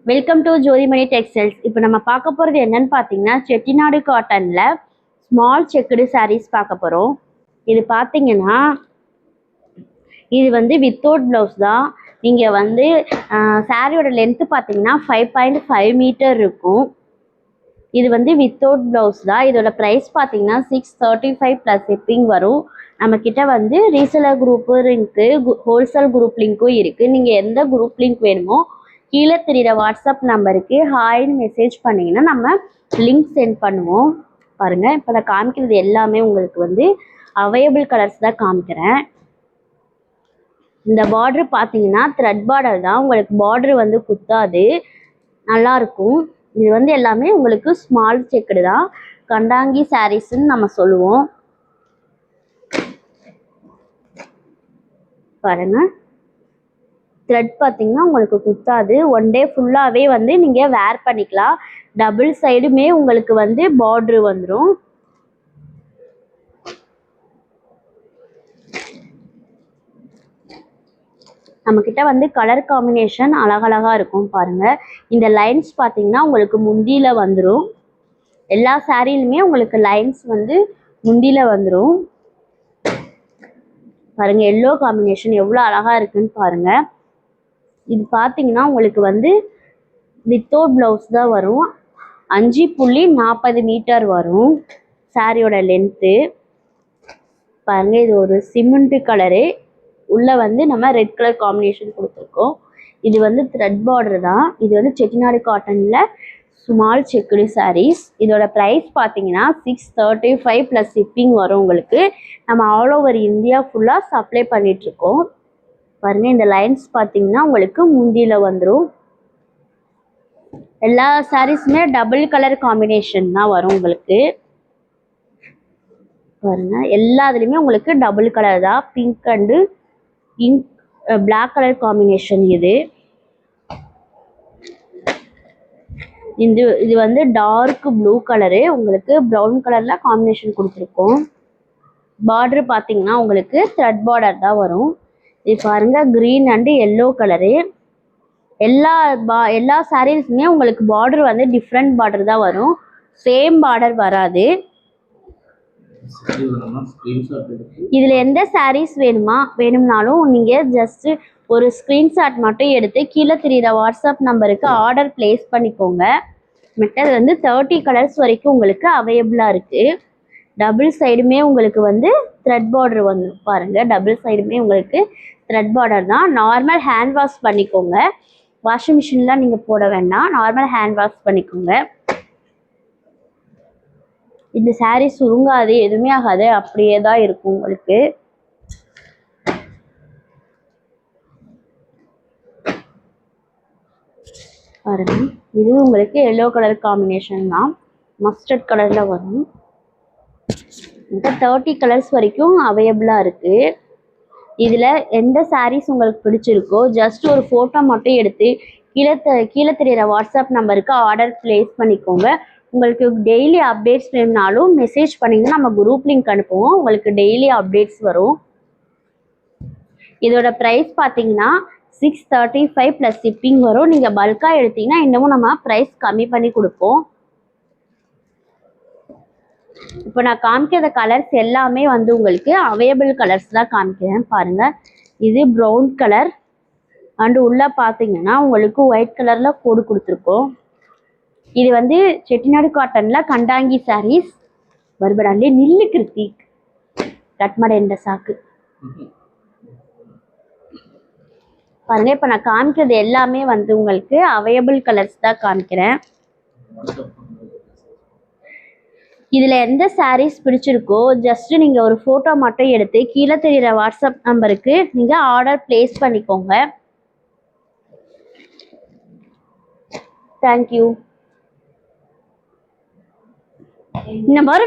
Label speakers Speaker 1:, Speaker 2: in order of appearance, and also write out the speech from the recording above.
Speaker 1: Welcome to Jothimani textiles. இப்போ நம்ம பார்க்க போகிறது என்னன்னு பார்த்தீங்கன்னா, செட்டிநாடு காட்டனில் ஸ்மால் செக்குடு சாரீஸ் பார்க்க போகிறோம். இது பார்த்தீங்கன்னா இது வந்து வித்தவுட் ப்ளவுஸ் தான். நீங்கள் வந்து சாரியோட லென்த்து பார்த்தீங்கன்னா 5.5 மீட்டர் இருக்கும். இது வந்து வித்தவுட் ப்ளவுஸ் தான். இதோட ப்ரைஸ் பார்த்தீங்கன்னா 635 ப்ளஸ் ஷிப்பிங் வரும். நம்மக்கிட்ட வந்து ரீசெலர் குரூப்பும் இருக்குது, ஹோல்சேல் குரூப் லிங்க்கும் இருக்குது. நீங்கள் எந்த குரூப் லிங்க் வேணுமோ கீழே தெரிகிற வாட்ஸ்அப் நம்பருக்கு ஹாய்னு மெசேஜ் பண்ணிங்கன்னா நம்ம லிங்க் சென்ட் பண்ணுவோம். பாருங்கள், இப்போ நான் காமிக்கிறது எல்லாமே உங்களுக்கு வந்து அவைலபிள் கலர்ஸ் தான் காமிக்கிறேன். இந்த பார்ட்ரு பார்த்தீங்கன்னா த்ரெட் பார்டர் தான். உங்களுக்கு பார்ட்ரு வந்து குத்தாது, நல்லாயிருக்கும். இது வந்து எல்லாமே உங்களுக்கு ஸ்மால் செக்குடு தான். கண்டாங்கி சாரீஸ்ன்னு நம்ம சொல்லுவோம். பாருங்கள், த்ரெட் பார்த்தீங்கன்னா உங்களுக்கு குத்தாது. ஒன் டே ஃபுல்லாகவே வந்து நீங்கள் வேர் பண்ணிக்கலாம். டபுள் சைடுமே உங்களுக்கு வந்து பார்ட்ரு வந்துடும். நம்மக்கிட்ட வந்து கலர் காம்பினேஷன் அழகழகாக இருக்கும். பாருங்கள், இந்த லைன்ஸ் பார்த்தீங்கன்னா உங்களுக்கு முந்தியில் வந்துடும். எல்லா சாரிலுமே உங்களுக்கு லைன்ஸ் வந்து முந்தியில் வந்துடும். பாருங்கள், எல்லோ காம்பினேஷன் எவ்வளோ அழகாக இருக்குன்னு பாருங்கள். இது பார்த்தீங்கன்னா உங்களுக்கு வந்து வித்தவுட் ப்ளவுஸ் தான் வரும். 5.40 மீட்டர் வரும் சாரியோட லென்த்து. பாருங்கள், இது ஒரு சிமெண்ட் கலரு. உள்ளே வந்து நம்ம ரெட் கலர் காம்பினேஷன் கொடுத்துருக்கோம். இது வந்து த்ரெட் பார்டர் தான். இது வந்து செட்டிநாடு காட்டனில் ஸ்மால் செக்குடு சாரீஸ். இதோட ப்ரைஸ் பார்த்தீங்கன்னா 635 ப்ளஸ் ஷிப்பிங் வரும் உங்களுக்கு. நம்ம ஆல் ஓவர் இந்தியா ஃபுல்லாக சப்ளை பண்ணிகிட்ருக்கோம். பாருங்கள், இந்த லைன்ஸ் பார்த்தீங்கன்னா உங்களுக்கு முந்தியில் வந்துடும். எல்லா சாரீஸுமே டபுள் கலர் காம்பினேஷன் தான் வரும் உங்களுக்கு. பாருங்கள், எல்லாத்துலேயுமே உங்களுக்கு டபுள் கலர் தான். Pink and black colour combination. இது வந்து டார்க் ப்ளூ கலரு. உங்களுக்கு ப்ரௌன் கலரில் காம்பினேஷன் கொடுத்துருக்கோம். பார்டர் பார்த்தீங்கன்னா உங்களுக்கு த்ரெட் பார்டர் தான் வரும். இது பாருங்கள், க்ரீன் அண்டு எல்லோ கலரு. எல்லா சாரீஸுமே உங்களுக்கு பார்டர் வந்து டிஃப்ரெண்ட் பார்டர் தான் வரும், சேம் பார்டர் வராது. இதில் எந்த சாரீஸ் வேணும்னாலும் நீங்கள் ஜஸ்ட்டு ஒரு ஸ்க்ரீன்ஷாட் மட்டும் எடுத்து கீழே தெரிகிற வாட்ஸ்அப் நம்பருக்கு ஆர்டர் ப்ளேஸ் பண்ணிக்கோங்க. மெட்டது வந்து 30 கலர்ஸ் வரைக்கும் உங்களுக்கு அவைலபிளாக இருக்குது. டபுள் சைடுமே உங்களுக்கு வந்து த்ரெட் பார்டர் வந்துடும். பாருங்கள், டபுள் சைடுமே உங்களுக்கு த்ரெட் பார்டர் தான். நார்மல் ஹேண்ட் வாஷ் பண்ணிக்கோங்க. வாஷிங் மிஷின்லாம் நீங்கள் போட வேண்டாம், நார்மல் ஹேண்ட் வாஷ் பண்ணிக்கோங்க. இந்த சாரீ சுருங்காது, எதுவுமே ஆகாது, அப்படியே தான் இருக்கும் உங்களுக்கு. பாருங்க, இது உங்களுக்கு எல்லோ கலர் காம்பினேஷன் தான், மஸ்டர்ட் கலரில் வரும். இந்த 30 கலர்ஸ் வரைக்கும் அவைலபிளாக இருக்குது. இதில் எந்த சாரீஸ் உங்களுக்கு பிடிச்சிருக்கோ ஜஸ்ட் ஒரு ஃபோட்டோ மட்டும் எடுத்து கீழே தெரிகிற வாட்ஸ்அப் நம்பருக்கு ஆர்டர் ப்ளேஸ் பண்ணிக்கோங்க. உங்களுக்கு டெய்லி அப்டேட்ஸ் வேணும்னாலும் மெசேஜ் பண்ணிங்கன்னா நம்ம குரூப் லிங்க் அனுப்புவோம். உங்களுக்கு டெய்லி அப்டேட்ஸ் வரும். இதோட ப்ரைஸ் பார்த்தீங்கன்னா 635 ப்ளஸ் ஷிப்பிங் வரும். நீங்கள் பல்காக எடுத்தீங்கன்னா இன்னமும் நம்ம ப்ரைஸ் கம்மி பண்ணி கொடுப்போம். இப்போ நான் காமிக்கிற கலர்ஸ் எல்லாமே வந்து உங்களுக்கு அவைலபிள் கலர்ஸ் தான் காமிக்கிறேன். பாருங்கள், இது ப்ரௌன் கலர் அண்டு உள்ளே பார்த்தீங்கன்னா உங்களுக்கு ஒயிட் கலரில் கோடு கொடுத்துருக்கோம். இது வந்து செட்டிநாடு காட்டனில் கண்டாங்கி சாரீஸ். வருபடாலே நில்லு கிருத்திக் கட்மடை என்ற சாக்கு. பாருங்கள், இப்போ நான் காமிக்கிறது எல்லாமே வந்து உங்களுக்கு அவைலபிள் கலர்ஸ் தான் காமிக்கிறேன். இதில் எந்த சாரீஸ் பிடிச்சிருக்கோ ஜஸ்ட்டு நீங்கள் ஒரு ஃபோட்டோ மட்டும் எடுத்து கீழே தெரிகிற வாட்ஸ்அப் நம்பருக்கு நீங்கள் ஆர்டர் ப்ளேஸ் பண்ணிக்கோங்க. தேங்க்யூ. இந்த மாதிரி